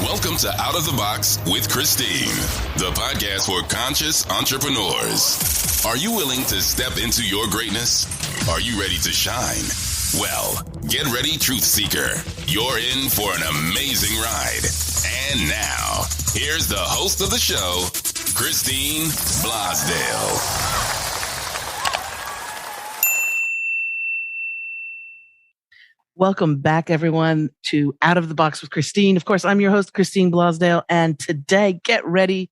Welcome to Out of the Box with Christine, the podcast for conscious entrepreneurs. Are you willing to step into your greatness? Are you ready to shine? Well, get ready, Truth Seeker. You're in for an amazing ride. And now, here's the host of the show, Christine Blosdale. Welcome back, everyone, to Out of the Box with Christine. Of course, I'm your host, Christine Blosdale. And today, get ready,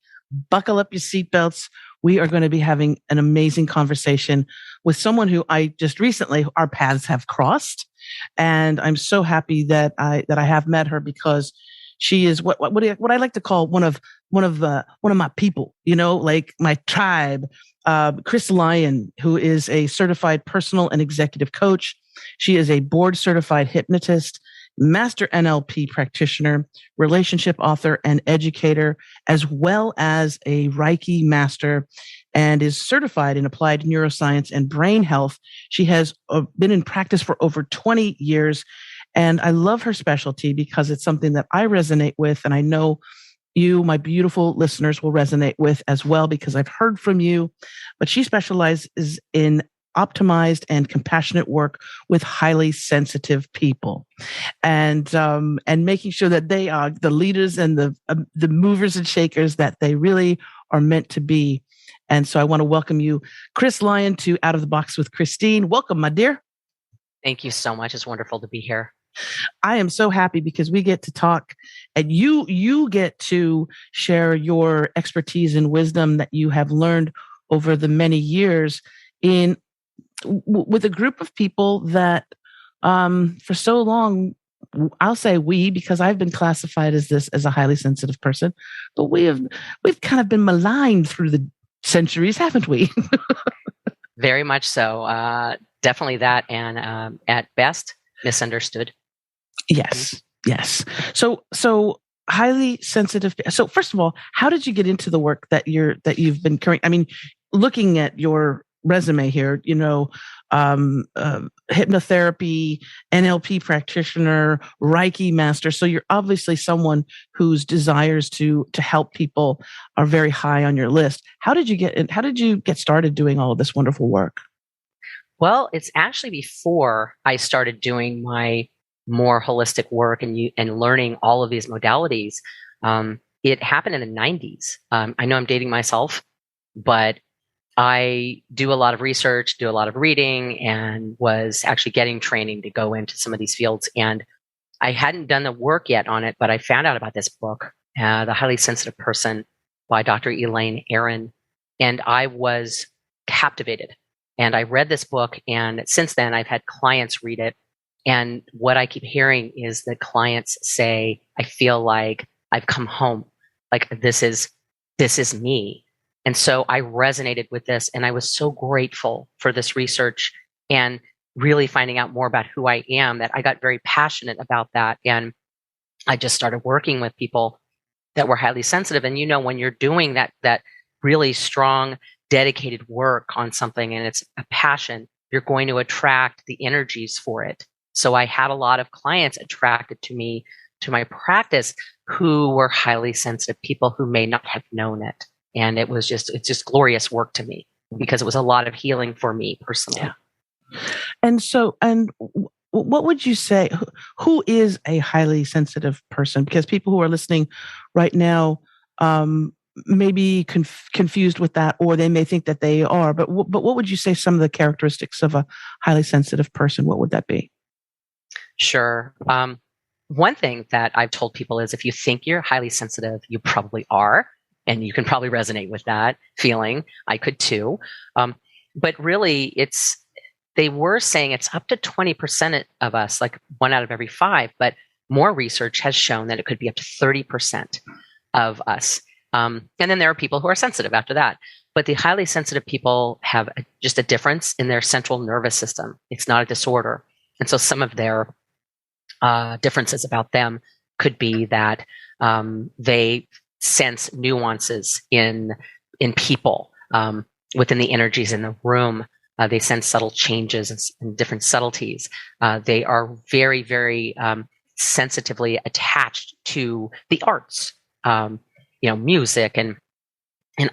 buckle up your seatbelts. We are going to be having an amazing conversation with someone who I just recently, our paths have crossed. And I'm so happy that I have met her, because she is what I like to call one of my people, like my tribe. CHRIS Lyon, who is a certified personal and executive coach. She is a board certified hypnotist, master NLP practitioner, relationship author and educator, as well as a Reiki Master, and is certified in applied neuroscience and brain health. She has been in practice for over 20 years. And I love her specialty because it's something that I resonate with. And I know you, my beautiful listeners, will resonate with as well, because I've heard from you. But she specializes in optimized and compassionate work with highly sensitive people, and making sure that they are the leaders and the movers and shakers that they really are meant to be. And so I want to welcome you, CHRIS Lyon, to Out of the Box with Christine. Welcome, my dear. Thank you so much. It's wonderful to be here. I am so happy because we get to talk, and you get to share your expertise and wisdom that you have learned over the many years with a group of people that for so long, I'll say we, because I've been classified as a highly sensitive person, but we've kind of been maligned through the centuries, haven't we? Very much so. Definitely that, and at best, misunderstood. Yes. So highly sensitive. So first of all, how did you get into the work that you've been carrying? I mean, looking at your resume here, hypnotherapy, NLP practitioner, Reiki Master. So you're obviously someone whose desires to help people are very high on your list. How did you get started doing all of this wonderful work? Well, it's actually before I started doing my more holistic work and learning all of these modalities. It happened in the 90s. I know I'm dating myself, but I do a lot of research, do a lot of reading, and was actually getting training to go into some of these fields. And I hadn't done the work yet on it, but I found out about this book, The Highly Sensitive Person by Dr. Elaine Aron. And I was captivated. And I read this book, and since then I've had clients read it. And what I keep hearing is that clients say, I feel like I've come home. Like this is me. And so I resonated with this, and I was so grateful for this research and really finding out more about who I am, that I got very passionate about that. And I just started working with people that were highly sensitive. And when you're doing that really strong, dedicated work on something and it's a passion, you're going to attract the energies for it. So I had a lot of clients attracted to me, to my practice, who were highly sensitive people who may not have known it. And it's just glorious work to me, because it was a lot of healing for me personally. Yeah. And what would you say, who is a highly sensitive person? Because people who are listening right now may be confused with that, or they may think that they are. But what would you say some of the characteristics of a highly sensitive person? What would that be? Sure. One thing that I've told people is, if you think you're highly sensitive, you probably are. And you can probably resonate with that feeling. I could too. But really, they were saying it's up to 20% of us, like 1 out of every 5. But more research has shown that it could be up to 30% of us. And then there are people who are sensitive after that. But the highly sensitive people have just a difference in their central nervous system. It's not a disorder. And so some of their differences about them could be that they sense nuances in people, within the energies in the room. They sense subtle changes and different subtleties. They are very, very sensitively attached to the arts, music and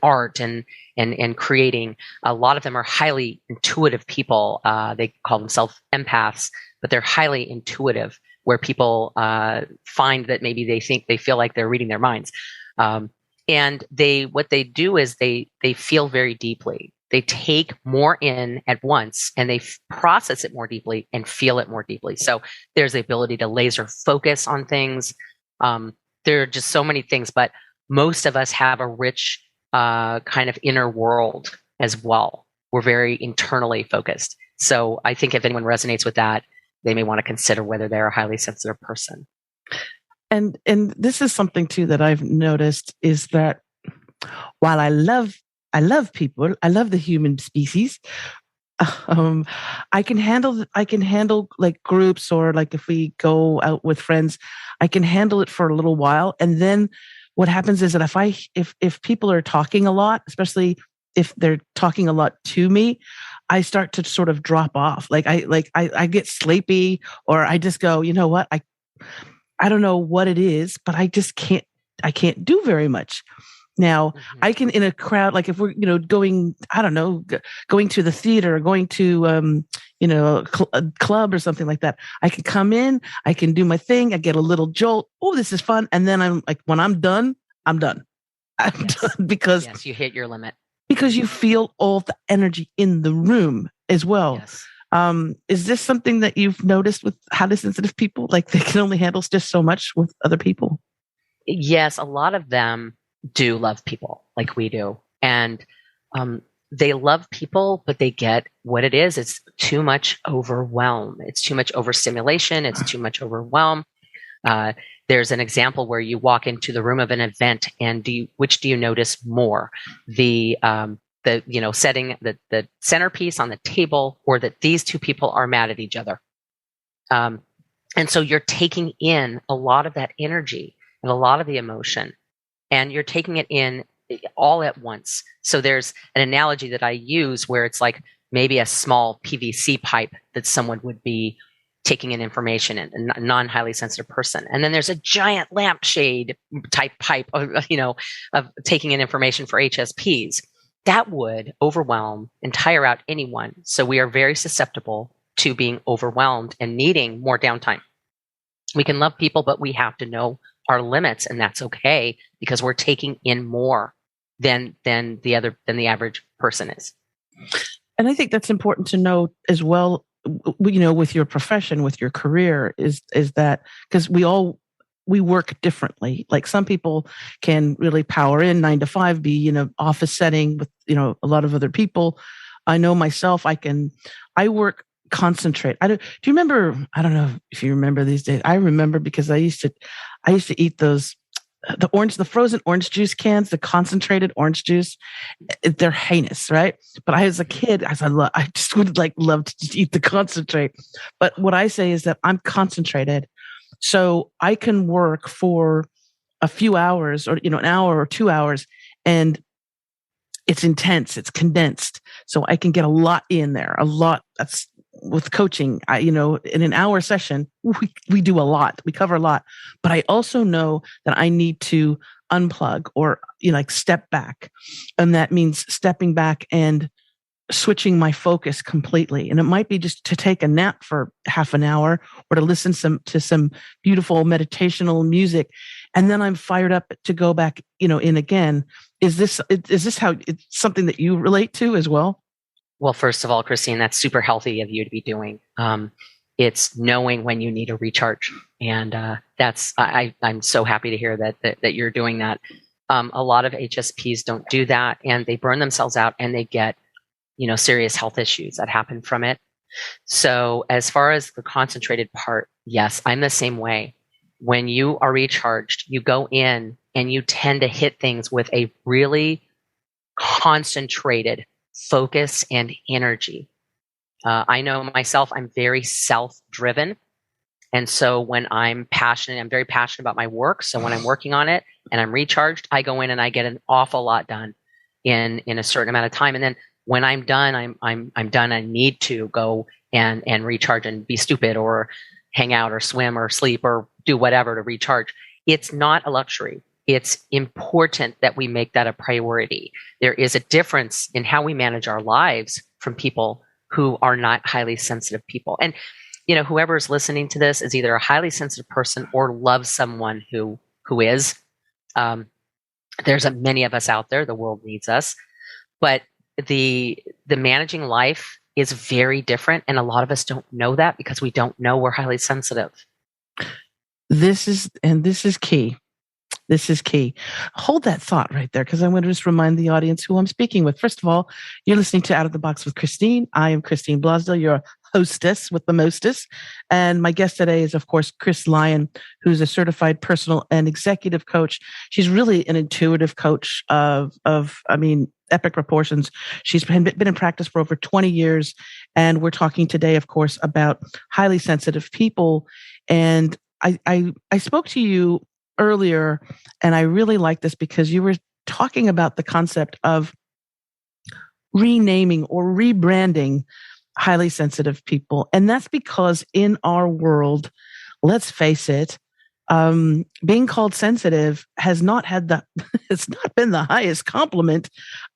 art and creating. A lot of them are highly intuitive people. They call themselves empaths, but they're highly intuitive, where people find that maybe they feel like they're reading their minds. And what they do is they feel very deeply. They take more in at once, and they process it more deeply and feel it more deeply. So there's the ability to laser focus on things. There are just so many things, but most of us have a rich kind of inner world as well. We're very internally focused. So I think if anyone resonates with that, they may want to consider whether they're a highly sensitive person. And this is something too that I've noticed, is that while I love people, I love the human species. I can handle like groups, or like if we go out with friends, I can handle it for a little while. And then what happens is that if people are talking a lot, especially if they're talking a lot to me, I start to sort of drop off. I get sleepy, or I just go, you know what? I don't know what it is, but I can't do very much. Now, I can, in a crowd, like if we're, going, I don't know, going to the theater, or going to, a club or something like that. I can come in, I can do my thing. I get a little jolt. Oh, this is fun. And then I'm like, when I'm done, I'm done. I'm done because yes, you hit your limit. Because you feel all the energy in the room as well. Yes. Is this something that you've noticed with highly sensitive people? Like they can only handle just so much with other people? Yes, a lot of them do love people like we do. And they love people, but they get what it is. It's too much overwhelm. It's too much overstimulation. It's too much overwhelm. There's an example where you walk into the room of an event, and which do you notice more? The setting the centerpiece on the table, or that these two people are mad at each other. And so you're taking in a lot of that energy and a lot of the emotion, and you're taking it in all at once. So there's an analogy that I use where it's like maybe a small PVC pipe that someone would be taking in information in, a non-highly sensitive person. And then there's a giant lampshade type pipe, of taking in information for HSPs. That would overwhelm and tire out anyone. So we are very susceptible to being overwhelmed and needing more downtime. We can love people, but we have to know our limits, and that's okay, because we're taking in more than the average person is. And I think that's important to know as well, with your profession, with your career, is that because we work differently. Like some people can really power in 9 to 5, be in an office setting with, a lot of other people. I know myself, I work concentrate. Do you remember, I don't know if you remember these days. I remember because I used to eat those, the frozen orange juice cans, the concentrated orange juice. They're heinous, right? But as a kid, I just would love to just eat the concentrate. But what I say is that I'm concentrated, so I can work for a few hours, or an hour or 2 hours, and it's intense, it's condensed, so I can get a lot in there. A lot. That's with coaching. In an hour session, we do a lot, we cover a lot. But I also know that I need to unplug, or step back, and that means stepping back and switching my focus completely. And it might be just to take a nap for half an hour, or to listen to some beautiful meditational music, and then I'm fired up to go back in again. Is this how it's something that you relate to as well? Well, first of all, Christine, that's super healthy of you to be doing. It's knowing when you need a recharge, and I'm so happy to hear that you're doing that. A lot of HSPs don't do that, and they burn themselves out, and they get serious health issues that happen from it. So as far as the concentrated part, yes, I'm the same way. When you are recharged, you go in and you tend to hit things with a really concentrated focus and energy. I know myself, I'm very self-driven. And so when I'm very passionate about my work. So when I'm working on it and I'm recharged, I go in and I get an awful lot done in a certain amount of time. And then when I'm done, I'm done. I need to go and recharge and be stupid, or hang out, or swim, or sleep, or do whatever to recharge. It's not a luxury. It's important that we make that a priority. There is a difference in how we manage our lives from people who are not highly sensitive people. And, whoever's listening to this is either a highly sensitive person or loves someone who is. There's many of us out there. The world needs us. But the managing life is very different. And a lot of us don't know that because we don't know we're highly sensitive. This is key. This is key. Hold that thought right there, because I want to just remind the audience who I'm speaking with. First of all, you're listening to Out of the Box with Christine. I am Christine Blosdale, your hostess with the mostest. And my guest today is, of course, CHRIS Lyon, who's a certified personal and executive coach. She's really an intuitive coach of epic proportions. She's been in practice for over 20 years. And we're talking today, of course, about highly sensitive people. And I spoke to you earlier, and I really like this because you were talking about the concept of renaming or rebranding highly sensitive people. And that's because in our world, let's face it, being called sensitive has not it's not been the highest compliment.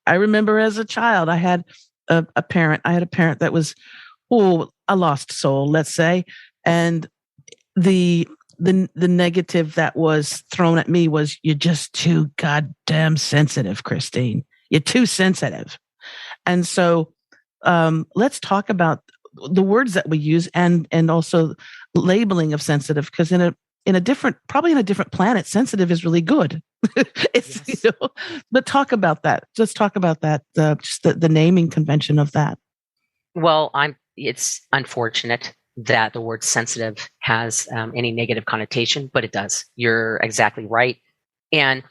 I remember as a child, I had a parent that was, a lost soul, let's say. And the negative that was thrown at me was, you're just too goddamn sensitive, Christine. You're too sensitive. And so let's talk about the words that we use and also labeling of sensitive, because in a different planet, sensitive is really good. Yes. But talk about that. Just talk about that, just the naming convention of that. Well, it's unfortunate that the word sensitive has any negative connotation, but it does. You're exactly right. And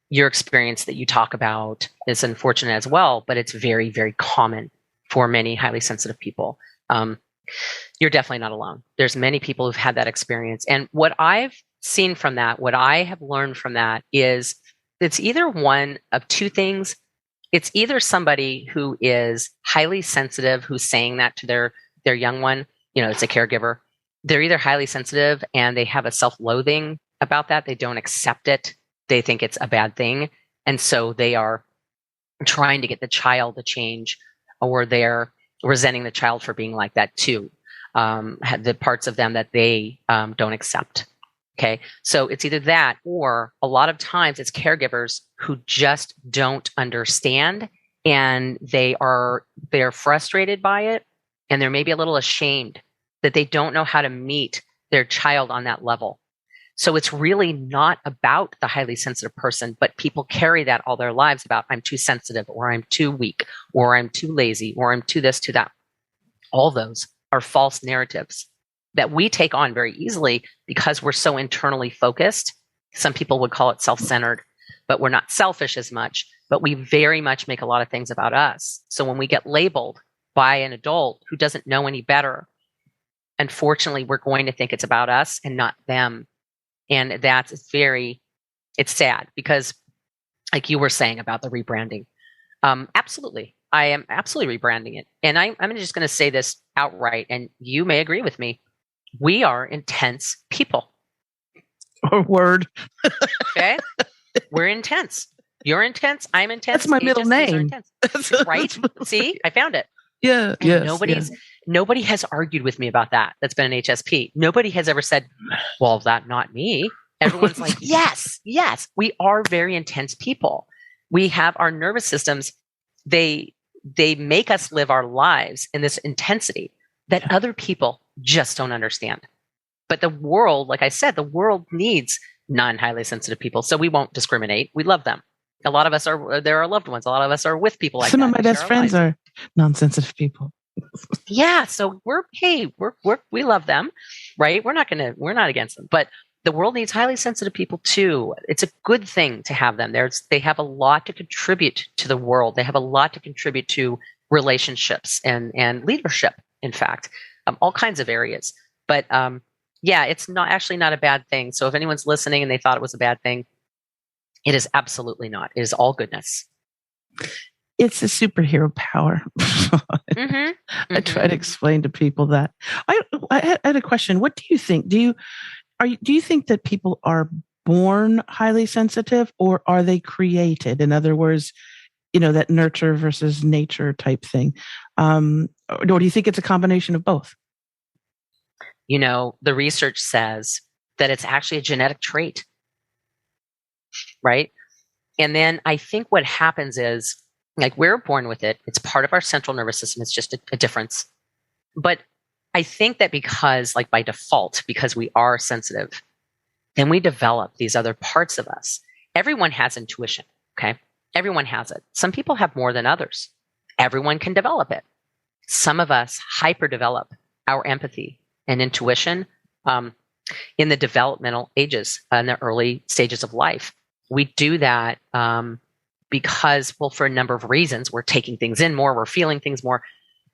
your experience that you talk about is unfortunate as well, but it's very, very common for many highly sensitive people. You're definitely not alone. There's many people who've had that experience. And what I've seen from that, what I have learned from that is it's either one of two things. It's either somebody who is highly sensitive, who's saying that to their young one, it's a caregiver. They're either highly sensitive and they have a self-loathing about that. They don't accept it. They think it's a bad thing. And so they are trying to get the child to change, or they're resenting the child for being like that too. The parts of them that they don't accept. Okay. So it's either that, or a lot of times it's caregivers who just don't understand, and they're frustrated by it. And they're maybe a little ashamed that they don't know how to meet their child on that level. So it's really not about the highly sensitive person, but people carry that all their lives about, I'm too sensitive, or I'm too weak, or I'm too lazy, or I'm too this, too that. All those are false narratives that we take on very easily because we're so internally focused. Some people would call it self-centered, but we're not selfish as much, but we very much make a lot of things about us. So when we get labeled by an adult who doesn't know any better, unfortunately, we're going to think it's about us and not them. And it's sad because, like you were saying about the rebranding, absolutely, I am absolutely rebranding it. And I'm just going to say this outright, and you may agree with me. We are intense people. Or word. Okay? We're intense. You're intense. I'm intense. That's my middle name. Right? See, I found it. Yeah. Nobody has argued with me about that. That's been an HSP. Nobody has ever said, well, that not me. Everyone's like, yes. We are very intense people. We have our nervous systems. They make us live our lives in this intensity that other people just don't understand. But the world, like I said, the world needs non-highly sensitive people. So we won't discriminate. We love them. A lot of us they're our loved ones. A lot of us are with people like that. Some of my best friends are non-sensitive people. Yeah. So we love them, right? We're not against them, but the world needs highly sensitive people too. It's a good thing to have them. They have a lot to contribute to the world. They have a lot to contribute to relationships and leadership, in fact, all kinds of areas. But it's not a bad thing. So if anyone's listening and they thought it was a bad thing, it is absolutely not. It is all goodness. It's a superhero power. I try to explain to people that. I had a question. What do you think? Do you think that people are born highly sensitive, or are they created? In other words, that nurture versus nature type thing. Or do you think it's a combination of both? The research says that it's actually a genetic trait, right? And then I think what happens is, like, we're born with it. It's part of our central nervous system. It's just a difference. But I think that because, like, by default, because we are sensitive, then we develop these other parts of us. Everyone has intuition, okay? Everyone has it. Some people have more than others. Everyone can develop it. Some of us hyper-develop our empathy and intuition in the developmental ages, in the early stages of life. We do that because, well, for a number of reasons. We're taking things in more, we're feeling things more,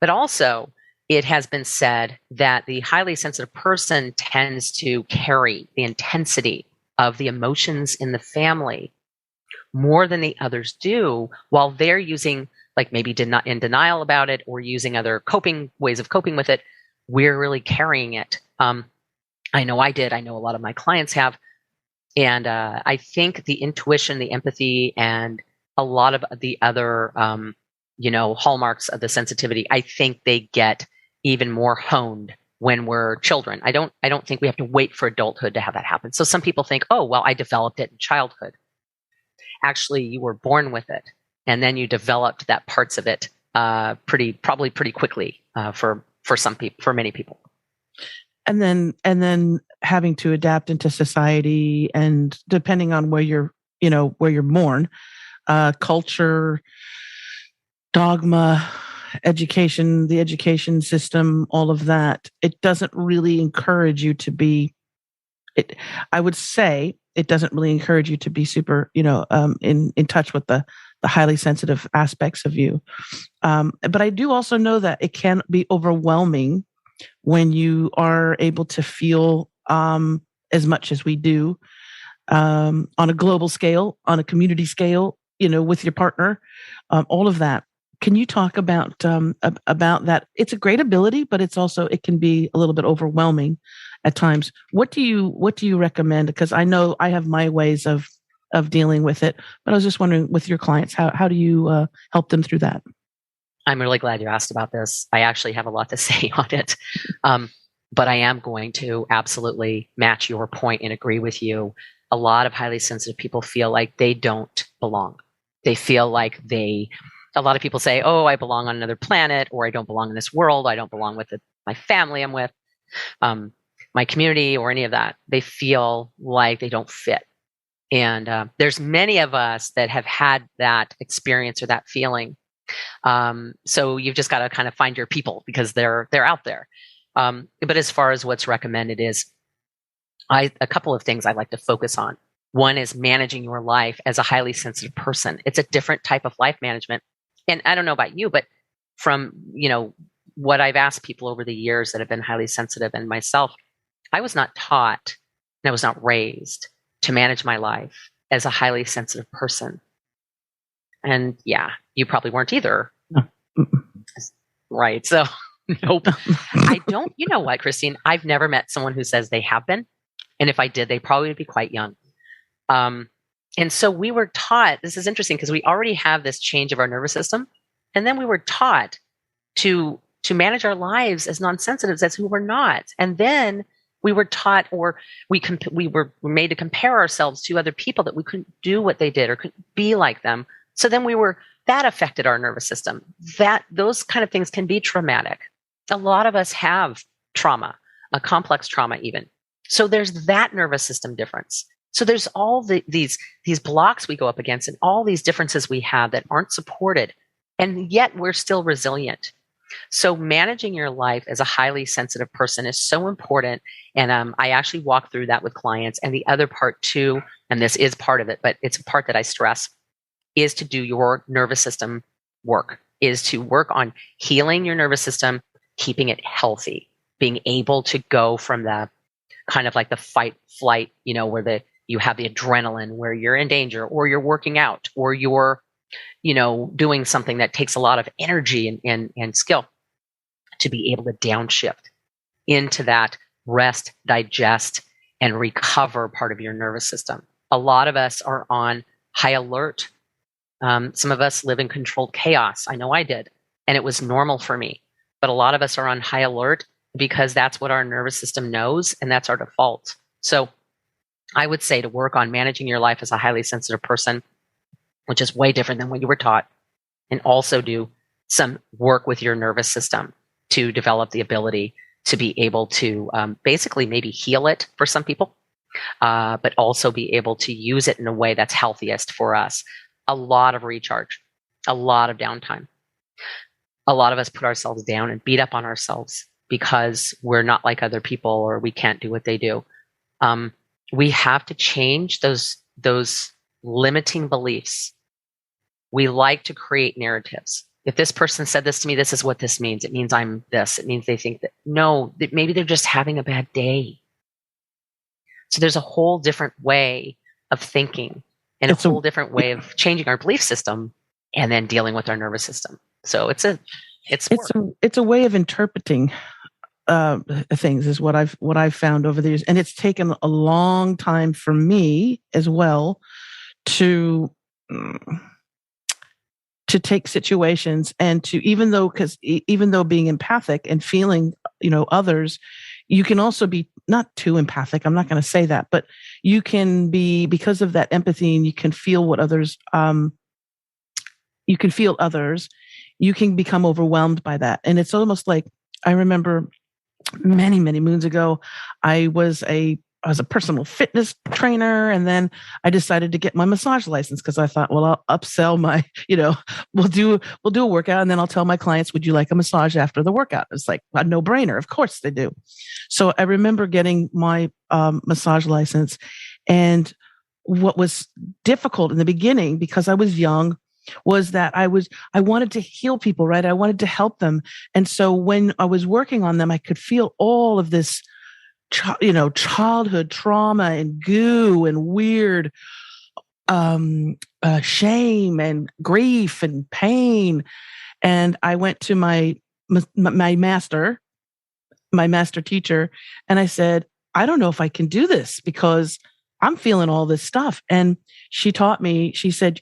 but also it has been said that the highly sensitive person tends to carry the intensity of the emotions in the family more than the others do, while they're using, like, maybe in denial about it or using other ways of coping with it. We're really carrying it. I know I did. I know a lot of my clients have. And I think the intuition, the empathy, and a lot of the other, hallmarks of the sensitivity, I think they get even more honed when we're children. I don't think we have to wait for adulthood to have that happen. So some people think, oh, well, I developed it in childhood. Actually, you were born with it, and then you developed that parts of it probably pretty quickly for some people, for many people. And then having to adapt into society, and depending on where you're born, culture, dogma, education, the education system, all of that, it doesn't really encourage you to be. I would say it doesn't really encourage you to be super, in touch with the highly sensitive aspects of you. But I do also know that it can be overwhelming when you are able to feel as much as we do on a global scale, on a community scale, with your partner, all of that. Can you talk about that? It's a great ability, but it can be a little bit overwhelming at times. What do you recommend? Because I know I have my ways of dealing with it, but I was just wondering, with your clients, how do you help them through that? I'm really glad you asked about this. I actually have a lot to say on it. But I am going to absolutely match your point and agree with you. A lot of highly sensitive people feel like they don't belong. They feel like a lot of people say, oh, I belong on another planet, or I don't belong in this world. I don't belong with my family I'm with, my community, or any of that. They feel like they don't fit. And there's many of us that have had that experience or that feeling. So you've just got to kind of find your people, because they're out there. But as far as what's recommended is, a couple of things I like to focus on. One is managing your life as a highly sensitive person. It's a different type of life management. And I don't know about you, but from, what I've asked people over the years that have been highly sensitive, and myself, I was not taught and I was not raised to manage my life as a highly sensitive person. And yeah, you probably weren't either. Right. So nope. I don't, you know what, Christine, I've never met someone who says they have been. And if I did, they probably would be quite young. And so we were taught, this is interesting because we already have this change of our nervous system. And then we were taught to manage our lives as non-sensitives, as who we're not. And then we were taught, or we were made to compare ourselves to other people, that we couldn't do what they did or couldn't be like them. So then that affected our nervous system. Those kind of things can be traumatic. A lot of us have trauma, a complex trauma even. So there's that nervous system difference. So there's all these blocks we go up against, and all these differences we have that aren't supported, and yet we're still resilient. So managing your life as a highly sensitive person is so important. And I actually walk through that with clients. And the other part too, and this is part of it, but it's a part that I stress, is to do your nervous system work, is to work on healing your nervous system, keeping it healthy, being able to go from the kind of like the fight, flight, where you have the adrenaline, where you're in danger, or you're working out, or you're, doing something that takes a lot of energy and skill, to be able to downshift into that rest, digest, and recover part of your nervous system. A lot of us are on high alert. Some of us live in controlled chaos. I know I did, and it was normal for me. But a lot of us are on high alert because that's what our nervous system knows, and that's our default. So I would say to work on managing your life as a highly sensitive person, which is way different than what you were taught, and also do some work with your nervous system to develop the ability to be able to basically maybe heal it for some people, but also be able to use it in a way that's healthiest for us. A lot of recharge, a lot of downtime. A lot of us put ourselves down and beat up on ourselves because we're not like other people or we can't do what they do. We have to change those limiting beliefs. We like to create narratives. If this person said this to me, this is what this means. It means I'm this. It means they think that. No, that maybe they're just having a bad day. So there's a whole different way of thinking and a whole different way of changing our belief system and then dealing with our nervous system. So it's a way of interpreting things is what I've found over the years, and it's taken a long time for me as well to take situations and to even though being empathic and feeling others, you can also be not too empathic. I'm not going to say that, but you can be, because of that empathy, and you can feel what others. You can feel others. You can become overwhelmed by that. And it's almost like, I remember many, many moons ago, I was a personal fitness trainer. And then I decided to get my massage license because I thought, well, I'll upsell my, we'll do a workout. And then I'll tell my clients, would you like a massage after the workout? It's like a no brainer. Of course they do. So I remember getting my massage license. And what was difficult in the beginning, because I was young, was that I wanted to heal people, right? I wanted to help them. And so when I was working on them, I could feel all of this, childhood trauma and goo and weird shame and grief and pain. And I went to my master teacher, and I said, I don't know if I can do this because I'm feeling all this stuff. And she taught me, she said,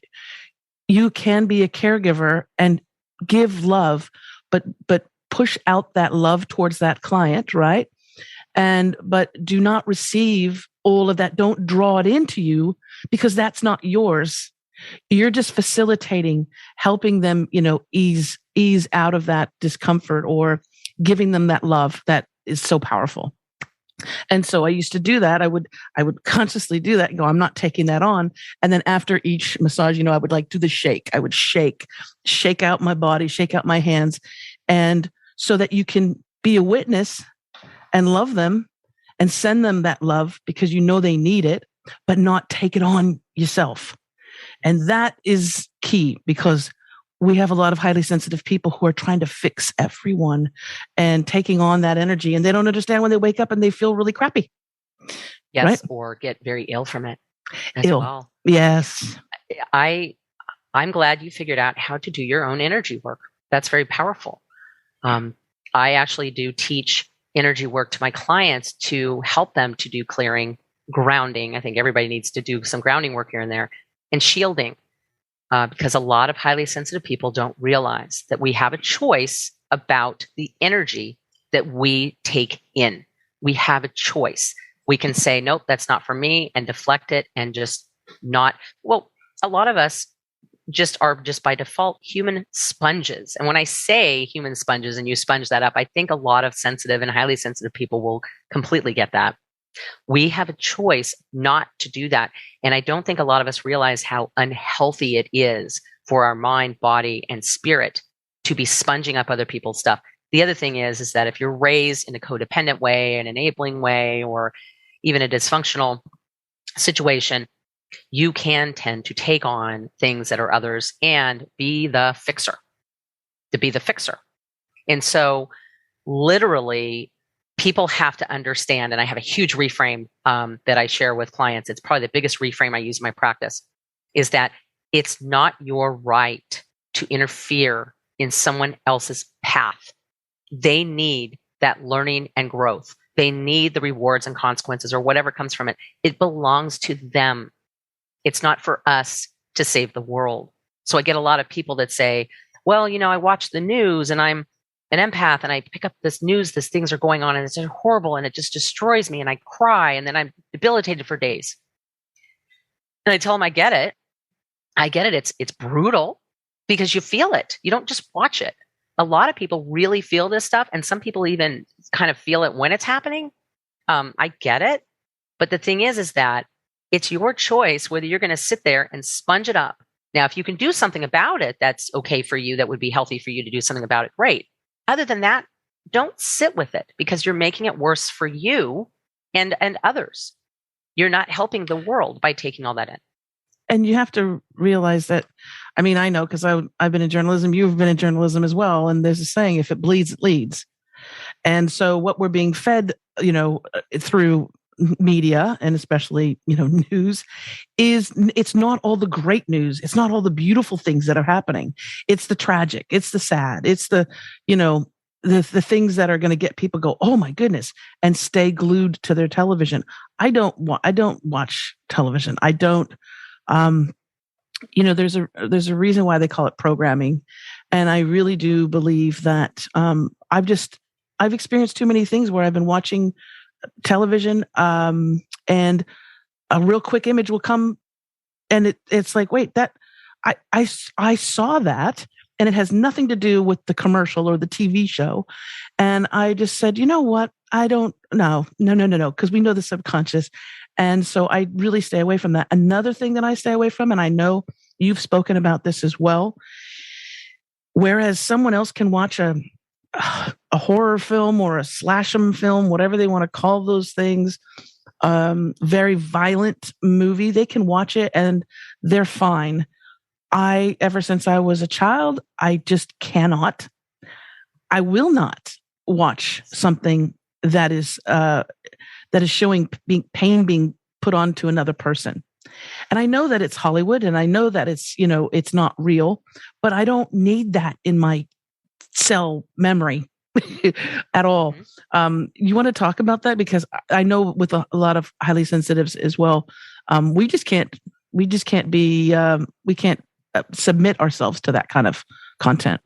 you can be a caregiver and give love, but push out that love towards that client, right? But do not receive all of that. Don't draw it into you because that's not yours. You're just facilitating, helping them, ease out of that discomfort or giving them that love that is so powerful. And so I used to do that. I would consciously do that and go, I'm not taking that on. And then after each massage, I would do the shake. I would shake out my body, shake out my hands. And so that you can be a witness and love them and send them that love because they need it, but not take it on yourself. And that is key because we have a lot of highly sensitive people who are trying to fix everyone and taking on that energy. And they don't understand when they wake up and they feel really crappy. Yes, right? Or get very ill from it as well. Yes. I'm glad you figured out how to do your own energy work. That's very powerful. I actually do teach energy work to my clients to help them to do clearing, grounding. I think everybody needs to do some grounding work here and there, and shielding. Because a lot of highly sensitive people don't realize that we have a choice about the energy that we take in. We have a choice. We can say, nope, that's not for me, and deflect it and just not. Well, a lot of us are by default human sponges. And when I say human sponges and you sponge that up, I think a lot of sensitive and highly sensitive people will completely get that. We have a choice not to do that. And I don't think a lot of us realize how unhealthy it is for our mind, body, and spirit to be sponging up other people's stuff. The other thing is that if you're raised in a codependent way, an enabling way, or even a dysfunctional situation, you can tend to take on things that are others and be the fixer. And so literally, people have to understand, and I have a huge reframe that I share with clients. It's probably the biggest reframe I use in my practice, is that it's not your right to interfere in someone else's path. They need that learning and growth. They need the rewards and consequences or whatever comes from it. It belongs to them. It's not for us to save the world. So I get a lot of people that say, well, I watch the news and I'm an empath and I pick up this news, these things are going on and it's horrible and it just destroys me and I cry and then I'm debilitated for days. And I tell them, I get it. It's brutal because you feel it. You don't just watch it. A lot of people really feel this stuff, and some people even kind of feel it when it's happening. I get it. But the thing is that it's your choice whether you're going to sit there and sponge it up. Now, if you can do something about it, that's okay for you. That would be healthy for you to do something about it. Great. Other than that, don't sit with it because you're making it worse for you and others. You're not helping the world by taking all that in. And you have to realize that, I mean, I know because I've been in journalism, you've been in journalism as well. And there's a saying, if it bleeds, it leads. And so what we're being fed, through media and especially, news it's not all the great news. It's not all the beautiful things that are happening. It's the tragic. It's the sad. It's the things that are going to get people go, oh my goodness, and stay glued to their television. I don't watch television. I don't, there's a reason why they call it programming. And I really do believe that, I've experienced too many things where I've been watching television, and a real quick image will come and it's like, wait, that I saw that and it has nothing to do with the commercial or the TV show. And I just said, you know what? No, because we know the subconscious. And so I really stay away from that. Another thing that I stay away from, and I know you've spoken about this as well, whereas someone else can watch a horror film or a slashem film, whatever they want to call those things, very violent movie, they can watch it and they're fine. Ever since I was a child, I just cannot. I will not watch something that is showing pain being put onto another person. And I know that it's Hollywood and I know that it's not real, but I don't need that in my cell memory at all. You want to talk about that? Because I know with a lot of highly sensitives as well, we can't submit ourselves to that kind of content.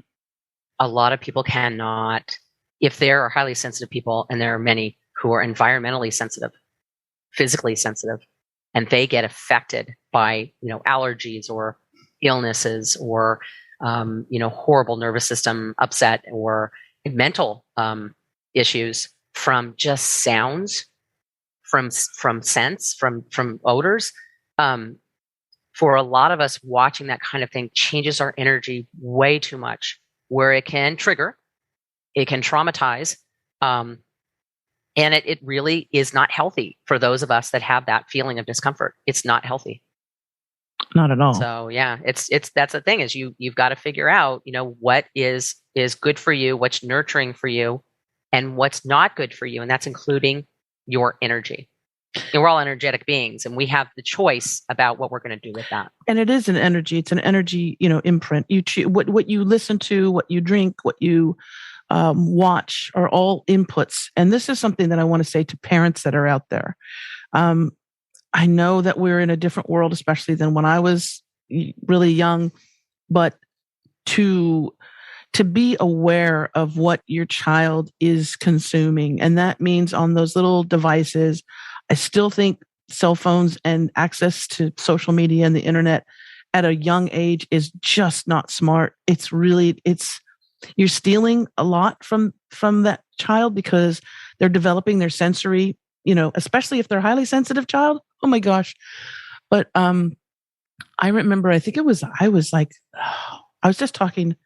A lot of people cannot. If there are highly sensitive people, and there are many who are environmentally sensitive, physically sensitive, and they get affected by, allergies or illnesses or, horrible nervous system upset or mental issues from just sounds, from scents, from odors. For a lot of us, watching that kind of thing changes our energy way too much, where it can trigger, it can traumatize, and it really is not healthy for those of us that have that feeling of discomfort. It's not healthy. Not at all. So yeah, that's the thing is you've got to figure out, what is good for you, what's nurturing for you, and what's not good for you. And that's including your energy. And we're all energetic beings and we have the choice about what we're going to do with that. And it is an energy. It's an energy, imprint. You choose what you listen to, what you drink, what you watch are all inputs. And this is something that I want to say to parents that are out there. I know that we're in a different world, especially than when I was really young, but to be aware of what your child is consuming. And that means on those little devices, I still think cell phones and access to social media and the internet at a young age is just not smart. You're stealing a lot from that child because they're developing their sensory, especially if they're a highly sensitive child. Oh my gosh. But I remember, I was just talking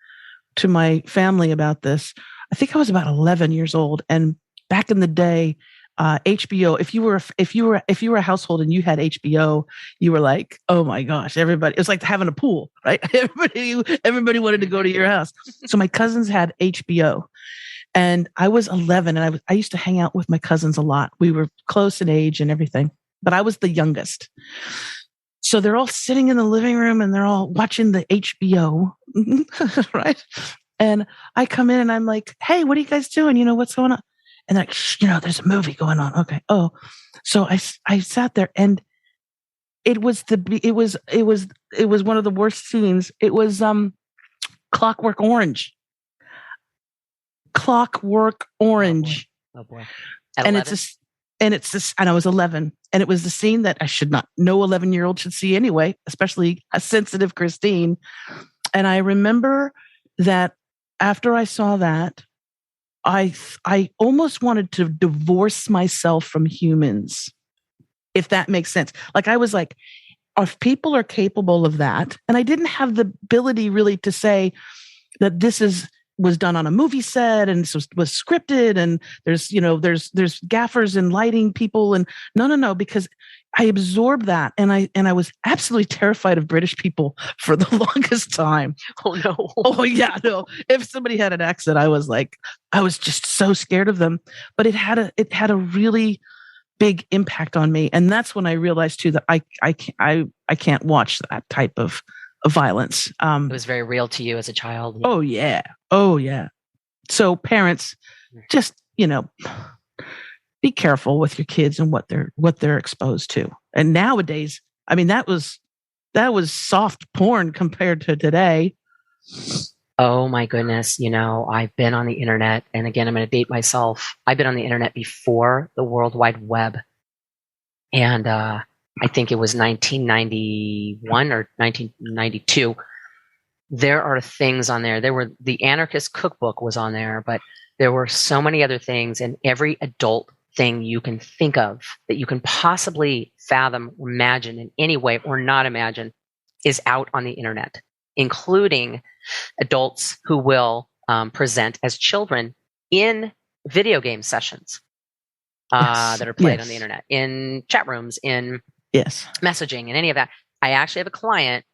to my family about this. I think I was about 11 years old. And back in the day, HBO, if you were a household and you had HBO, you were like, oh my gosh, everybody, it was like having a pool, right? Everybody wanted to go to your house. So my cousins had HBO and I was 11 and I used to hang out with my cousins a lot. We were close in age and everything, but I was the youngest. So they're all sitting in the living room and they're all watching the HBO, right? And I come in and I'm like, hey, what are you guys doing? What's going on? And like, there's a movie going on. Okay. Oh, so I sat there, and it was one of the worst scenes. It was Clockwork Orange. Clockwork Orange. Oh boy. And and I was 11, and it was the scene that no 11-year-old should see anyway, especially a sensitive Christine. And I remember that after I saw that, I almost wanted to divorce myself from humans, if that makes sense. Like, I was like, if people are capable of that, and I didn't have the ability really to say that this was done on a movie set and was scripted, and there's gaffers and lighting people, and no, because I absorbed that, and I was absolutely terrified of British people for the longest time. Oh no. Oh yeah, no. If somebody had an accent, I was just so scared of them. But it had a really big impact on me, and that's when I realized too that I can't watch that type of violence. It was very real to you as a child. Yeah. Oh yeah. So parents, just be careful with your kids and what they're exposed to. And nowadays, I mean, that was soft porn compared to today. Oh my goodness. I've been on the internet, and again, I'm going to date myself. I've been on the internet before the World Wide Web. And I think it was 1991 or 1992. There are things on there. The Anarchist Cookbook was on there, but there were so many other things, and every adult thing you can think of that you can possibly fathom, imagine in any way or not imagine is out on the internet, including adults who will present as children in video game sessions that are played on the internet, in chat rooms, in messaging, and any of that. I actually have a client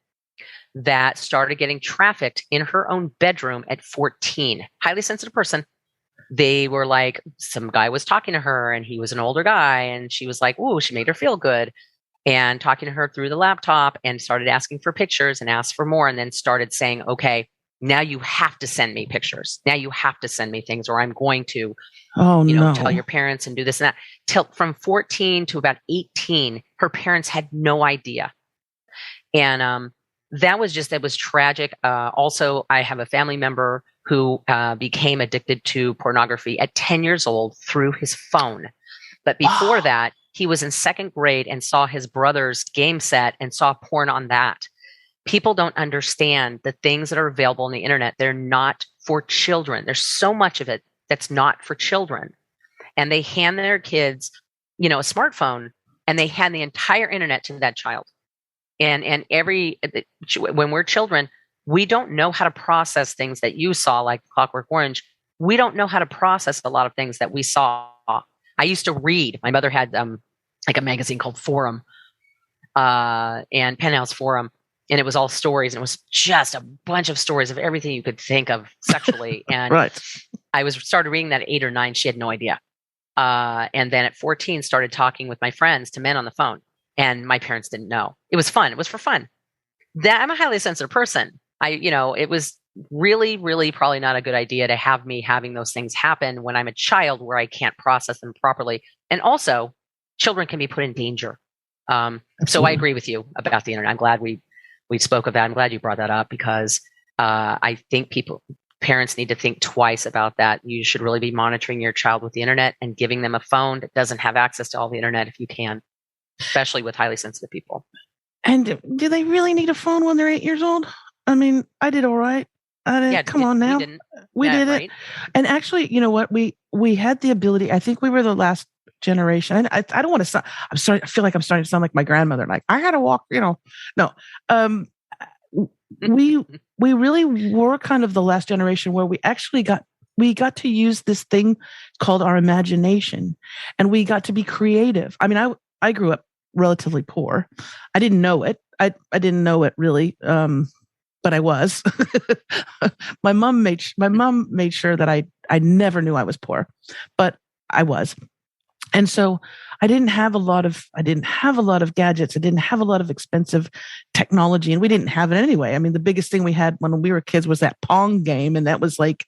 that started getting trafficked in her own bedroom at 14. Highly sensitive person. They were like, some guy was talking to her, and he was an older guy, and she was like, ooh, she made her feel good, and talking to her through the laptop, and started asking for pictures and asked for more, and then started saying, okay, now you have to send me pictures. Now you have to send me things, or I'm going to tell your parents and do this and that. Till from 14 to about 18, her parents had no idea. And that was tragic. Also, I have a family member who became addicted to pornography at 10 years old through his phone. But before that, he was in second grade and saw his brother's game set and saw porn on that. People don't understand the things that are available on the internet. They're not for children. There's so much of it that's not for children. And they hand their kids, a smartphone, and they hand the entire internet to that child. And when we're children, we don't know how to process things that you saw, like Clockwork Orange. We don't know how to process a lot of things that we saw. I used to read. My mother had like a magazine called Forum and Penthouse Forum. And it was all stories, and it was just a bunch of stories of everything you could think of sexually. And right. I started reading that at 8 or 9. She had no idea. And then at 14, started talking with my friends to men on the phone. And my parents didn't know. It was fun. It was for fun. I'm a highly sensitive person. It was really, really probably not a good idea to have me having those things happen when I'm a child, where I can't process them properly. And also, children can be put in danger. So I agree with you about the internet. I'm glad we spoke of that. I'm glad you brought that up, because I think parents need to think twice about that. You should really be monitoring your child with the internet and giving them a phone that doesn't have access to all the internet if you can, especially with highly sensitive people. And do they really need a phone when they're 8 years old? I mean, I did all right. Come on now. We did it. Right? And actually, you know what? We had the ability. I think we were the last generation. I don't want to sound, I'm sorry. I feel like I'm starting to sound like my grandmother. Like, I got to walk, no. We really were kind of the last generation where we actually got to use this thing called our imagination, and we got to be creative. I mean, I grew up relatively poor. I didn't know it. I didn't know it really. But I was. My mom made sure that I never knew I was poor, but I was. And so I didn't have a lot of gadgets. I didn't have a lot of expensive technology, and we didn't have it anyway. I mean, the biggest thing we had when we were kids was that Pong game. And that was like,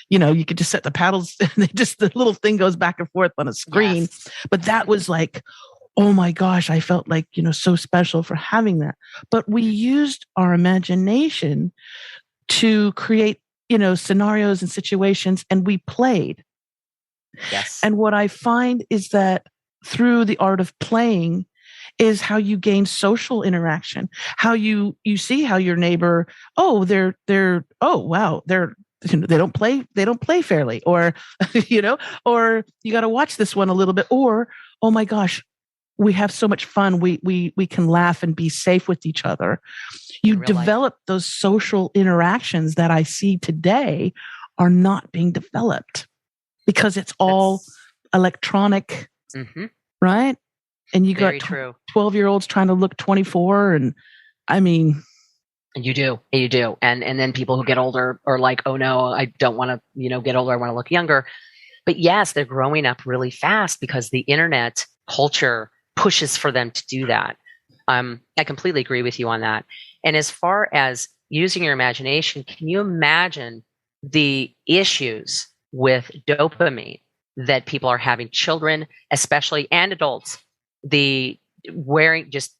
you could just set the paddles and the little thing goes back and forth on a screen. Yes. But that was like, oh my gosh, I felt like, so special for having that. But we used our imagination to create, scenarios and situations, and we played. Yes. And what I find is that through the art of playing is how you gain social interaction, how you see how your neighbor, they don't play fairly, or, or you got to watch this one a little bit, or, oh my gosh, we have so much fun. We can laugh and be safe with each other. You develop those social interactions that I see today are not being developed because it's all electronic, right? And you got 12-year-olds trying to look 24. And I mean, you do. And then people who get older are like, oh no, I don't want to, get older. I want to look younger. But yes, they're growing up really fast because the internet culture pushes for them to do that. I completely agree with you on that. And as far as using your imagination, can you imagine the issues with dopamine that people are having, children especially, and adults, the wearing, just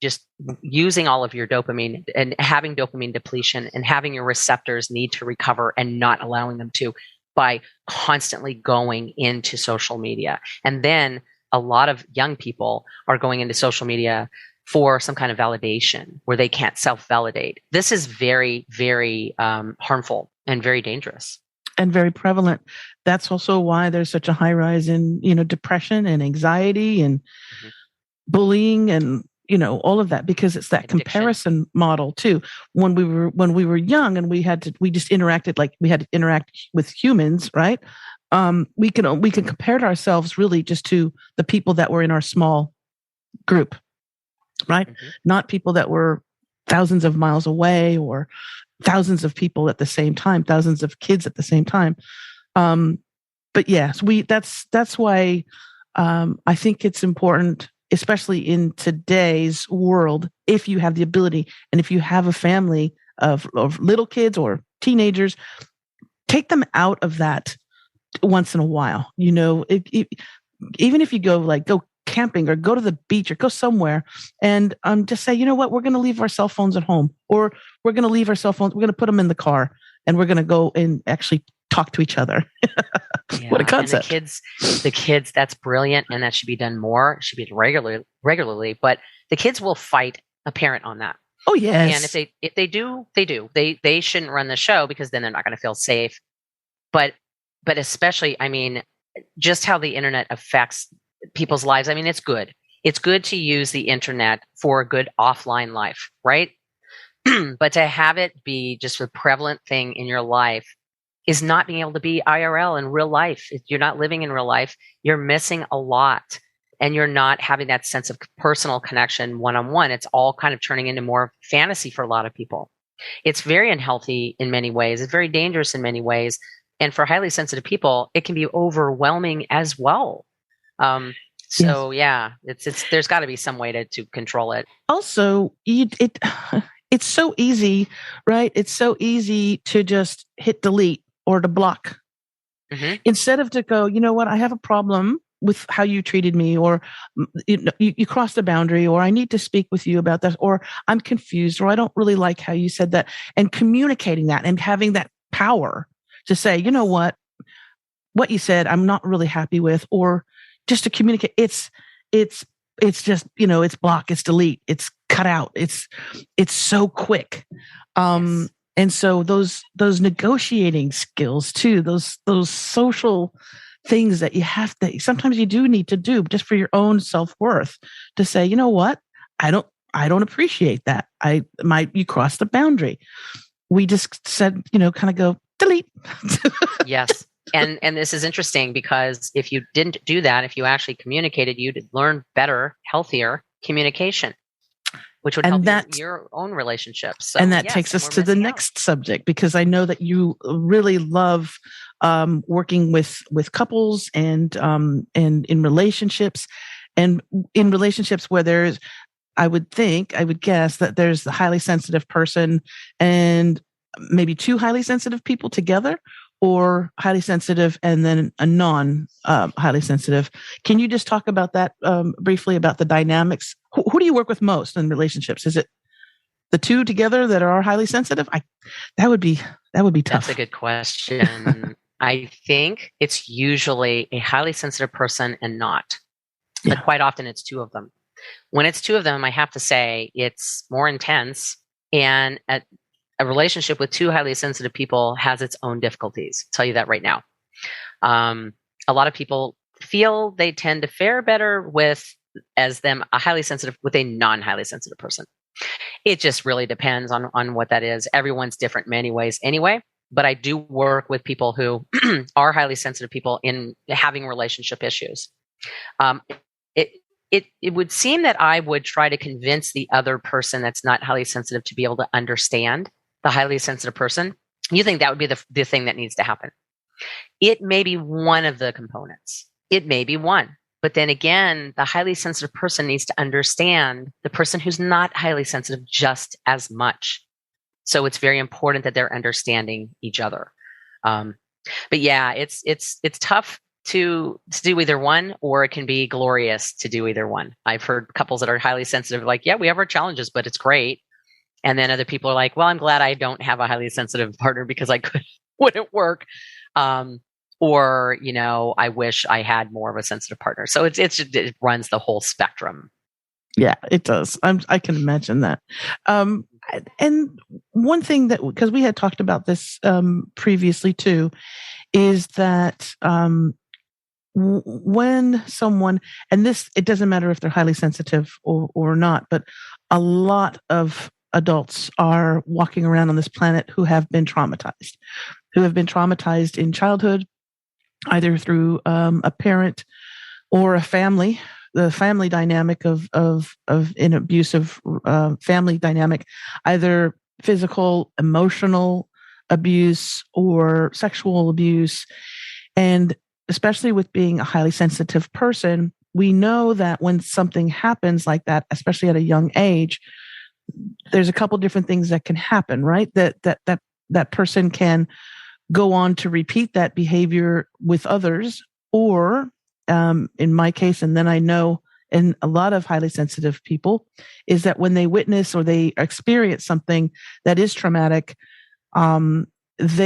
using all of your dopamine and having dopamine depletion and having your receptors need to recover and not allowing them to by constantly going into social media. And then a lot of young people are going into social media for some kind of validation where they can't self-validate. This is very, very harmful and very dangerous. And very prevalent. That's also why there's such a high rise in, depression and anxiety and bullying and, all of that, because it's that comparison model too. When we were young and we just interacted like we had to interact with humans, right? We can compare ourselves really just to the people that were in our small group, right? Not people that were thousands of miles away or thousands of people at the same time, thousands of kids at the same time. But yes, that's why I think it's important, especially in today's world, if you have the ability and if you have a family of little kids or teenagers, take them out of that once in a while. Even if you go camping or go to the beach or go somewhere and just say, you know what, we're going to leave our cell phones at home, or we're going to leave our cell phones, we're going to put them in the car, and we're going to go and actually talk to each other. Yeah, what a concept. And the kids, that's brilliant. And that should be done more. It should be regularly, but the kids will fight a parent on that. Oh yes. And if they do, they do. They shouldn't run the show because then they're not going to feel safe. But especially, I mean, just how the internet affects people's lives. I mean, it's good. It's good to use the internet for a good offline life, right? But to have it be just a prevalent thing in your life is not being able to be IRL in real life. If you're not living in real life, you're missing a lot, and you're not having that sense of personal connection one-on-one. It's all kind of turning into more fantasy for a lot of people. It's very unhealthy in many ways. It's very dangerous in many ways. And for highly sensitive people, it can be overwhelming as well. So yeah, it's there's got to be some way to control it. Also, it's so easy, right? It's so easy to just hit delete or to block instead of to go, you know what, I have a problem with how you treated me, or you crossed a boundary, or I need to speak with you about that, or I'm confused, or I don't really like how you said that, and communicating that and having that power to say, you know what you said, I'm not really happy with, or just to communicate. It's just, it's block, it's delete, it's cut out. It's so quick. Yes. And so those negotiating skills too, those social things that you have to, sometimes you do need to do just for your own self-worth, to say, you know what, I don't appreciate that. You crossed the boundary. We just said, kind of go delete. Yes. And this is interesting because if you didn't do that, if you actually communicated, you'd learn better, healthier communication. which would And help that- your own relationships. So, and that yes, takes and us we're to the missing out. next subject, because I know that you really love working with couples and in relationships, and in relationships where there's, I would guess that there's the highly sensitive person and maybe two highly sensitive people together, or highly sensitive and then a non highly sensitive. Can you just talk about that briefly, about the dynamics? Who do you work with most in relationships? Is it the two together that are highly sensitive? That would be tough. That's a good question. I think it's usually a highly sensitive person and not. Yeah. But quite often it's two of them. When it's two of them, I have to say it's more intense, and a relationship with two highly sensitive people has its own difficulties. I'll tell you that right now. A lot of people feel they tend to fare better with a highly sensitive with a non-highly sensitive person. It just really depends on what that is. Everyone's different in many ways anyway, but I do work with people who are highly sensitive people in having relationship issues. It would seem that I would try to convince the other person that's not highly sensitive to be able to understand the highly sensitive person. You think that would be the thing that needs to happen. It may be one of the components. It may be one. But then again, the highly sensitive person needs to understand the person who's not highly sensitive just as much. So it's very important that they're understanding each other. But yeah, it's tough to do either one, or it can be glorious to do either one. I've heard couples that are highly sensitive, like, yeah, we have our challenges, but it's great. And then other people are like, well, I'm glad I don't have a highly sensitive partner because wouldn't work. Or, I wish I had more of a sensitive partner. So it runs the whole spectrum. Yeah, it does. I can imagine that. And one thing that, because we had talked about this previously too, is that when someone, and this, it doesn't matter if they're highly sensitive or not, but a lot of adults are walking around on this planet who have been traumatized in childhood, either through a parent or a family. The family dynamic of an abusive family dynamic, either physical, emotional abuse or sexual abuse. And especially with being a highly sensitive person, we know that when something happens like that, especially at a young age, there's a couple different things that can happen, right? That person can go on to repeat that behavior with others, or in my case, and then I know in a lot of highly sensitive people, is that when they witness or they experience something that is traumatic, I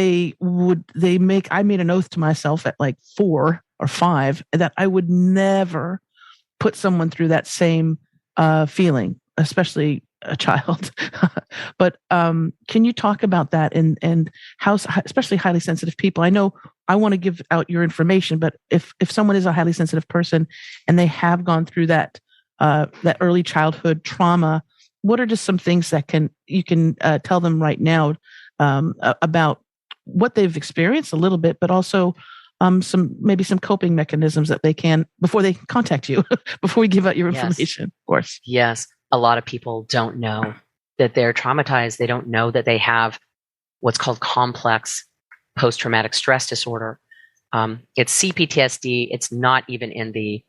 made an oath to myself at like 4 or 5 that I would never put someone through that same feeling, especially a child. But can you talk about that and how, especially highly sensitive people? I know I want to give out your information, but if someone is a highly sensitive person and they have gone through that early childhood trauma, what are just some things that you can tell them right now about what they've experienced a little bit, but also some coping mechanisms that they can, before they contact you, before we give out your information, of course. Yes. A lot of people don't know that they're traumatized. They don't know that they have what's called complex post-traumatic stress disorder. It's CPTSD. It's not even in the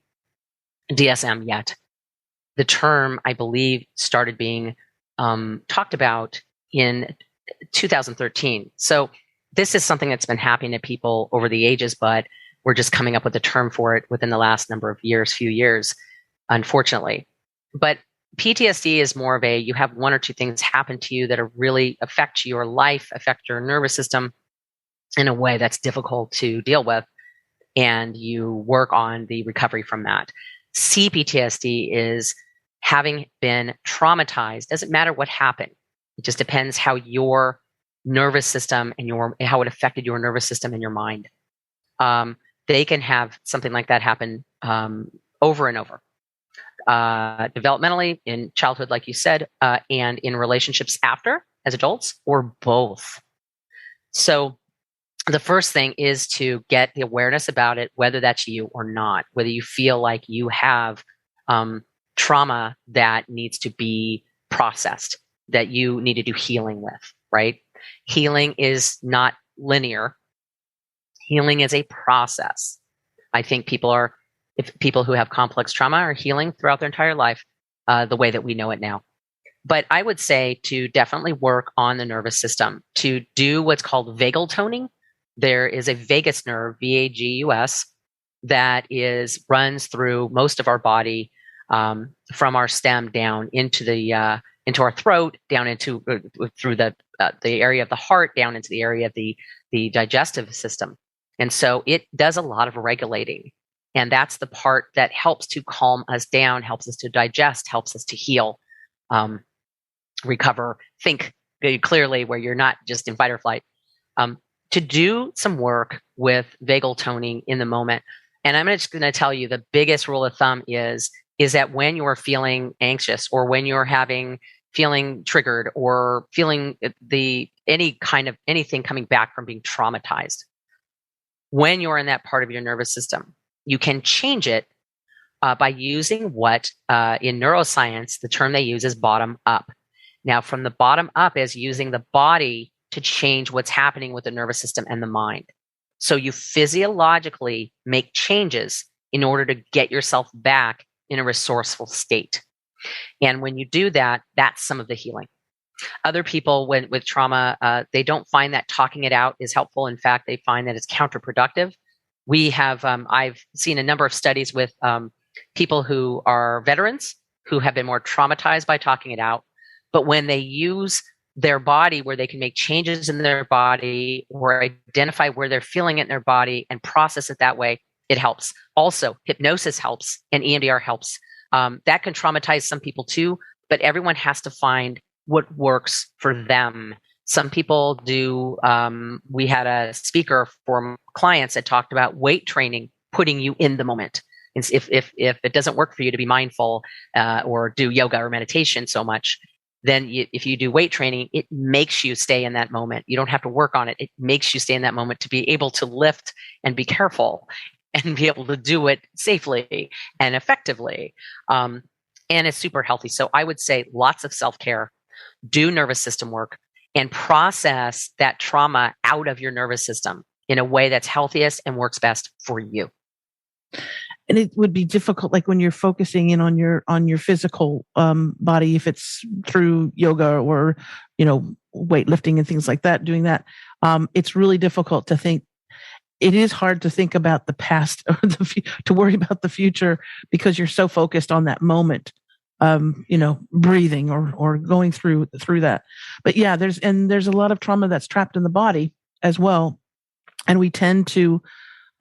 DSM yet. The term, I believe, started being talked about in 2013. So this is something that's been happening to people over the ages, but we're just coming up with a term for it within the last few years, unfortunately. But PTSD is more of you have one or two things happen to you that are really affect your life, affect your nervous system in a way that's difficult to deal with, and you work on the recovery from that. CPTSD is having been traumatized. Doesn't matter what happened. It just depends how your nervous system and how it affected your nervous system and your mind. They can have something like that happen over and over. Developmentally, in childhood, like you said, and in relationships after, as adults, or both. So the first thing is to get the awareness about it, whether that's you or not, whether you feel like you have trauma that needs to be processed that you need to do healing with, right? Healing is not linear. Healing is a process. I think if people who have complex trauma are healing throughout their entire life, the way that we know it now. But I would say to definitely work on the nervous system, to do what's called vagal toning. There is a vagus nerve, VAGUS, that runs through most of our body, from our stem down into our throat, down into through the area of the heart, down into the area of the digestive system. And so it does a lot of regulating. And that's the part that helps to calm us down, helps us to digest, helps us to heal, recover, think clearly, where you're not just in fight or flight. To do some work with vagal toning in the moment. And I'm just going to tell you the biggest rule of thumb is that when you're feeling anxious, or when you're feeling triggered, or feeling anything coming back from being traumatized, when you're in that part of your nervous system, you can change it by using what in neuroscience, the term they use is bottom up. Now, from the bottom up is using the body to change what's happening with the nervous system and the mind. So you physiologically make changes in order to get yourself back in a resourceful state. And when you do that, that's some of the healing. Other people with trauma, they don't find that talking it out is helpful. In fact, they find that it's counterproductive. I've seen a number of studies with people who are veterans who have been more traumatized by talking it out. But when they use their body, where they can make changes in their body or identify where they're feeling it in their body and process it that way, it helps. Also, hypnosis helps and EMDR helps. That can traumatize some people too, but everyone has to find what works for them. Some people do. We had a speaker for clients that talked about weight training, putting you in the moment. If it doesn't work for you to be mindful or do yoga or meditation so much, then if you do weight training, it makes you stay in that moment. You don't have to work on it. It makes you stay in that moment to be able to lift and be careful and be able to do it safely and effectively. And it's super healthy. So I would say lots of self-care, do nervous system work, and process that trauma out of your nervous system in a way that's healthiest and works best for you. And it would be difficult, like when you're focusing in on your physical body, if it's through yoga or, weightlifting and things like that, doing that, it's really difficult to think. It is hard to think about the past or to worry about the future because you're so focused on that moment, breathing or going through that. But yeah, there's a lot of trauma that's trapped in the body as well. And we tend to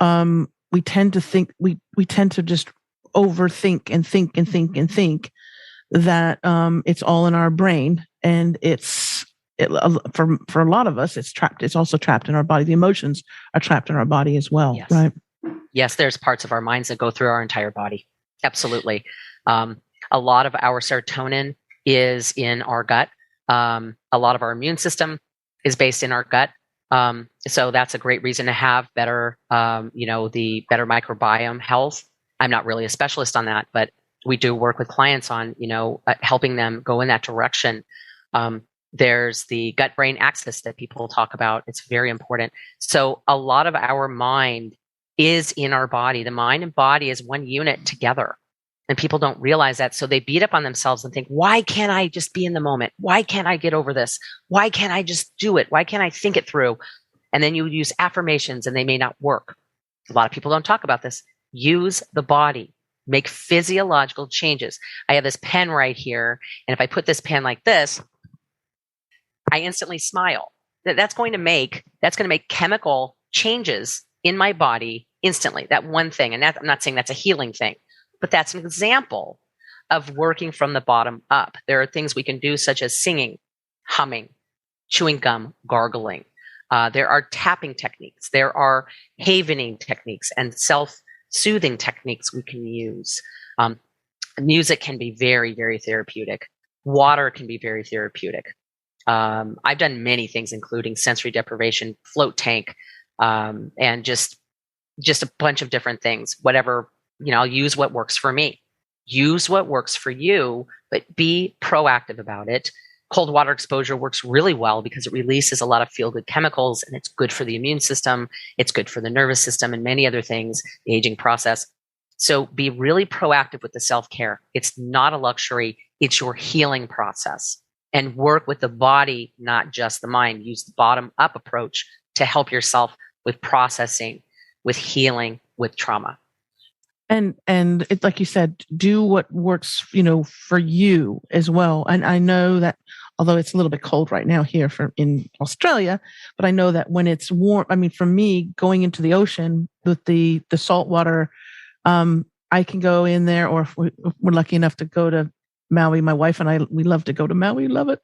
think, we tend to just overthink and think that it's all in our brain, and for a lot of us, it's trapped. It's also trapped in our body. The emotions are trapped in our body as well, yes. Right? Yes, there's parts of our minds that go through our entire body. Absolutely. A lot of our serotonin is in our gut. A lot of our immune system is based in our gut. So that's a great reason to have better, the better microbiome health. I'm not really a specialist on that, but we do work with clients on, helping them go in that direction. There's the gut-brain axis that people talk about. It's very important. So a lot of our mind is in our body. The mind and body is one unit together. And people don't realize that. So they beat up on themselves and think, why can't I just be in the moment? Why can't I get over this? Why can't I just do it? Why can't I think it through? And then you use affirmations and they may not work. A lot of people don't talk about this. Use the body. Make physiological changes. I have this pen right here. And if I put this pen like this, I instantly smile. That's going to make chemical changes in my body instantly. That one thing. And I'm not saying that's a healing thing, but that's an example of working from the bottom up. There are things we can do, such as singing, humming, chewing gum, gargling. There are tapping techniques. There are havening techniques and self-soothing techniques we can use. Music can be very, very therapeutic. Water can be very therapeutic. I've done many things, including sensory deprivation, float tank, and just a bunch of different things. Whatever, I'll use what works for me. use what works for you, but be proactive about it. Cold water exposure works really well because it releases a lot of feel-good chemicals, and it's good for the immune system. It's good for the nervous system and many other things, the aging process. So be really proactive with the self-care. It's not a luxury. It's your healing process. And work with the body, not just the mind. Use the bottom-up approach to help yourself with processing, with healing, with trauma. And it's like you said, do what works, for you as well. And I know that although it's a little bit cold right now here in Australia, but I know that when it's warm, I mean, for me, going into the ocean with the salt water, I can go in there, or if we're lucky enough to go to Maui, my wife and I, we love to go to Maui, love it.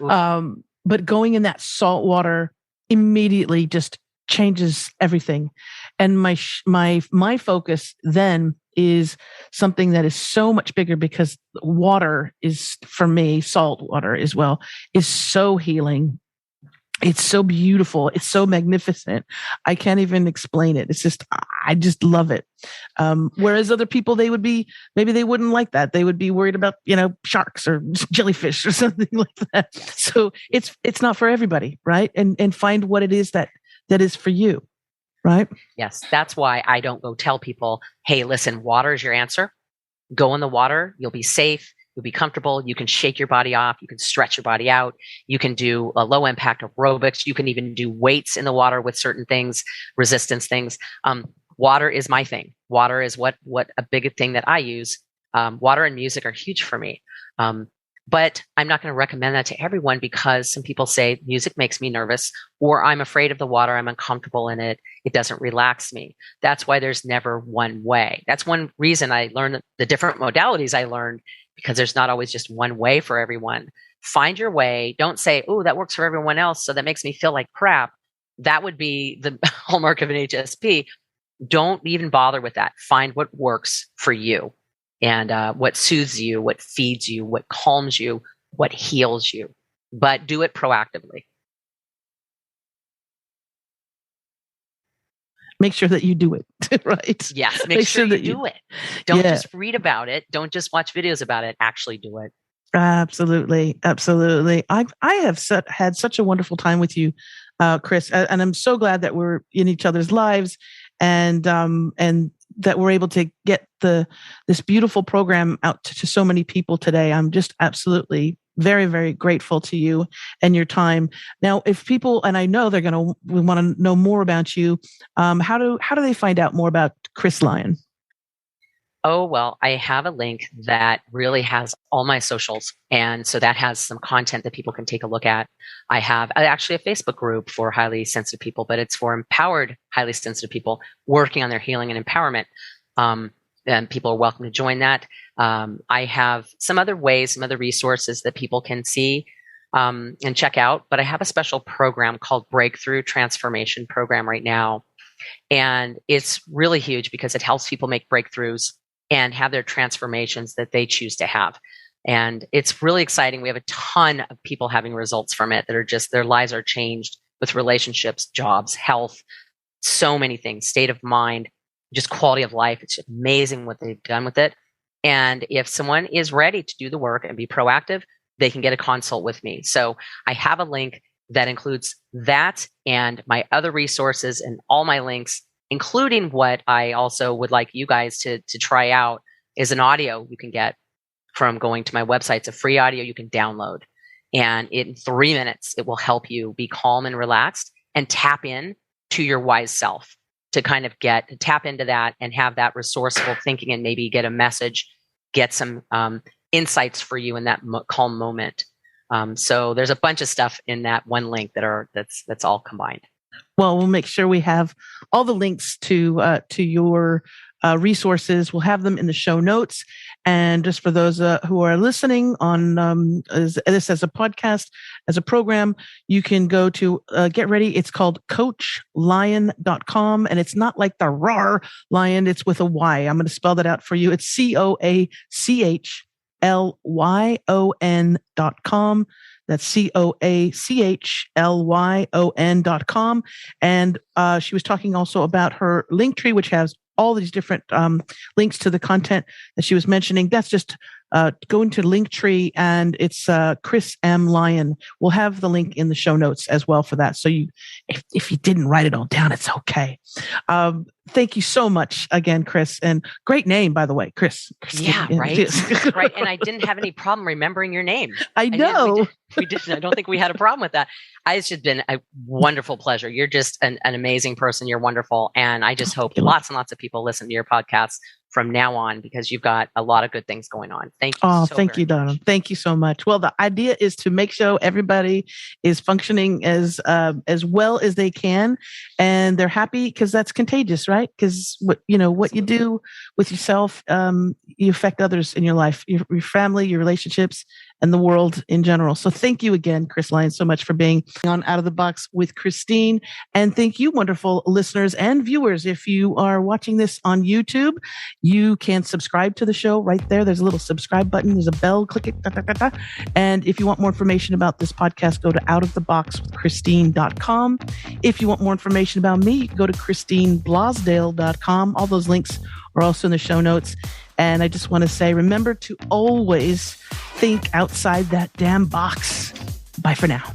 But going in that salt water immediately just changes everything. And my focus then is something that is so much bigger, because water is, for me, salt water as well, is so healing. It's so beautiful. It's so magnificent. I can't even explain it. It's just, I just love it. Whereas other people, maybe they wouldn't like that. They would be worried about, sharks or jellyfish or something like that. So it's not for everybody, right? And find what it is that is for you, right? Yes. That's why I don't go tell people, hey, listen, water is your answer. Go in the water. You'll be safe. You'll be comfortable. You can shake your body off. You can stretch your body out. You can do a low impact aerobics. You can even do weights in the water with certain things, resistance things. Water is my thing. Water is what a big thing that I use. Water and music are huge for me. But I'm not going to recommend that to everyone, because some people say music makes me nervous, or I'm afraid of the water. I'm uncomfortable in it. It doesn't relax me. That's why there's never one way. That's one reason I learned the different modalities I learned, because there's not always just one way for everyone. Find your way. Don't say, oh, that works for everyone else, so that makes me feel like crap. That would be the hallmark of an HSP. Don't even bother with that. Find what works for you. And what soothes you, what feeds you, what calms you, what heals you. But do it proactively. Make sure that you do it, right? Yes, make sure you do it. Don't just read about it. Don't just watch videos about it. Actually do it. Absolutely. Absolutely. I have had such a wonderful time with you, Chris, and I'm so glad that we're in each other's lives, and that we're able to get this beautiful program out to so many people today. I'm just absolutely very, very grateful to you and your time. Now, if people, and I know they're going to want to know more about you, how do they find out more about CHRIS Lyon? Oh, well, I have a link that really has all my socials. And so that has some content that people can take a look at. I have actually a Facebook group for highly sensitive people, but it's for empowered, highly sensitive people working on their healing and empowerment. And people are welcome to join that. I have some other ways, some other resources that people can see and check out. But I have a special program called Breakthrough Transformation Program right now. And it's really huge because it helps people make breakthroughs and have their transformations that they choose to have. And it's really exciting. We have a ton of people having results from it that are just, their lives are changed with relationships, jobs, health, so many things, state of mind, just quality of life. It's amazing what they've done with it. And if someone is ready to do the work and be proactive, they can get a consult with me. So I have a link that includes that and my other resources and all my links, including what I also would like you guys to try out is an audio you can get from going to my website. It's a free audio you can download. And in 3 minutes, it will help you be calm and relaxed and tap in to your wise self to kind of tap into that and have that resourceful thinking and maybe get a message, get some insights for you in that calm moment. So there's a bunch of stuff in that one link that's all combined. Well, we'll make sure we have all the links to your resources. We'll have them in the show notes. And just for those who are listening on this as a podcast, as a program, you can go to get ready. It's called CoachLyon.com. And it's not like the RAR lion. It's with a Y. I'm going to spell that out for you. It's CoachLyon.com. That's CoachLyon.com. And she was talking also about her link tree, which has all these different links to the content that she was mentioning. That's just go into Linktree, and it's CHRIS M. Lyon. We'll have the link in the show notes as well for that. So if you didn't write it all down, it's okay. Thank you so much again, Chris. And great name, by the way, Chris. Yeah, right. Right. And I didn't have any problem remembering your name. I know. We didn't. I don't think we had a problem with that. It's just been a wonderful pleasure. You're just an amazing person. You're wonderful. And I just hope lots and lots of people listen to your podcast from now on, because you've got a lot of good things going on. Thank you. Oh, thank you, Donna. Thank you so much. Well, the idea is to make sure everybody is functioning as well as they can, and they're happy, because that's contagious, right? Because what you do with yourself, you affect others in your life, your family, your relationships, and the world in general. So thank you again, CHRIS Lyon, so much for being on Out of the Box with Christine. And thank you, wonderful listeners and viewers. If you are watching this on YouTube, you can subscribe to the show right there. There's a little subscribe button. There's a bell. Click it. And if you want more information about this podcast, go to outoftheboxwithchristine.com. If you want more information about me, you can go to christineblasdale.com. All those links are also in the show notes. And I just want to say, remember to always think outside that damn box. Bye for now.